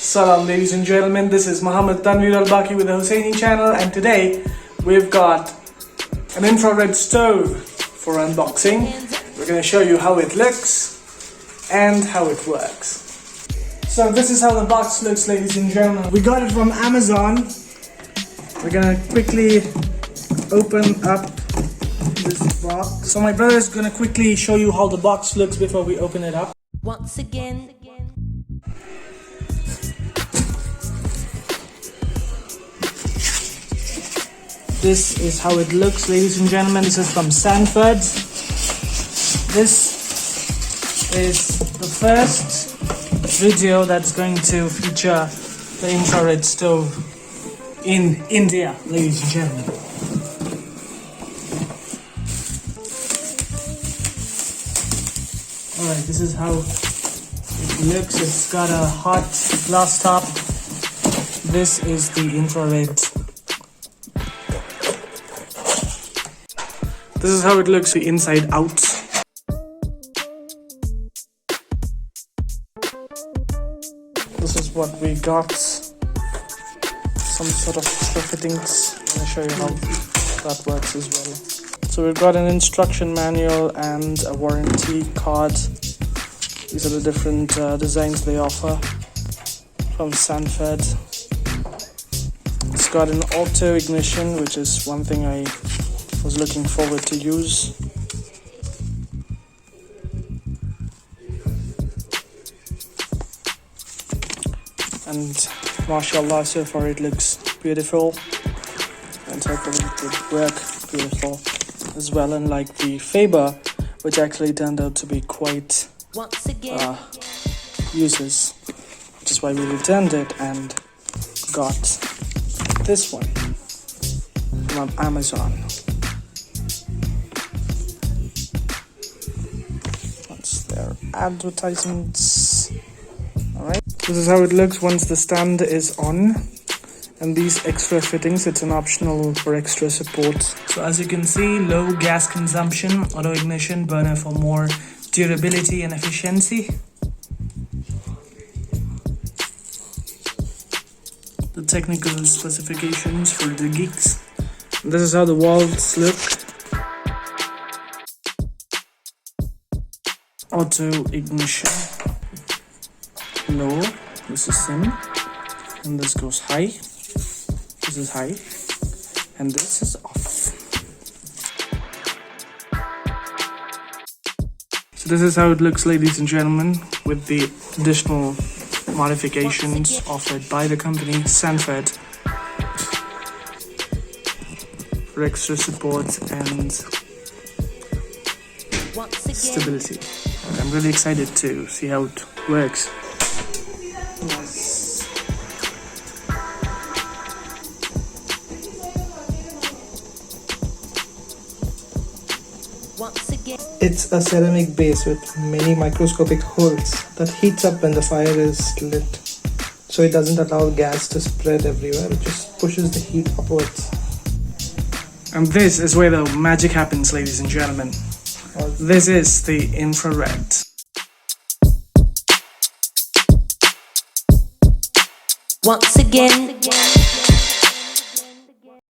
Salam ladies and gentlemen, this is Muhammad Tanveer Al-Baki with the Hussaini channel, and today we've got an infrared stove for unboxing. We're going to show you how it looks and how it works. So this is how the box looks, ladies and gentlemen. We got it from Amazon. We're going to quickly open up this box. So my brother is going to quickly show you how the box looks before we open it up. Once again. This is how it looks, ladies and gentlemen. This is from Sanford. This is the first video that's going to feature the infrared stove in India, ladies and gentlemen. Alright, this is how it looks. It's got a hot glass top. This is the infrared. This is how it looks the inside out. This is what we got. Some sort of extra fittings. I'm going to show you how that works as well. So we've got an instruction manual and a warranty card. These are the different designs they offer from Sanford. It's got an auto ignition, which is one thing I was looking forward to use. And mashallah, so far it looks beautiful, and hopefully it would work beautiful as well, unlike the Faber, which actually turned out to be quite useless, which is why we returned it and got this one from Amazon. That's their advertisements. Alright, this is how it looks once the stand is on. And these extra fittings, it's an optional for extra support. So as you can see, low gas consumption, auto ignition, burner for more durability and efficiency. The technical specifications for the geeks. And this is how the walls look. Auto ignition. Low, this is sim, and this goes high. This is high, and this is off. So this is how it looks, ladies and gentlemen, with the additional modifications offered by the company Sanford for extra support and stability. And I'm really excited to see how it works. Yes. Once again. It's a ceramic base with many microscopic holes that heats up when the fire is lit. So it doesn't allow gas to spread everywhere, it just pushes the heat upwards. And this is where the magic happens, ladies and gentlemen. This is the infrared. Once again.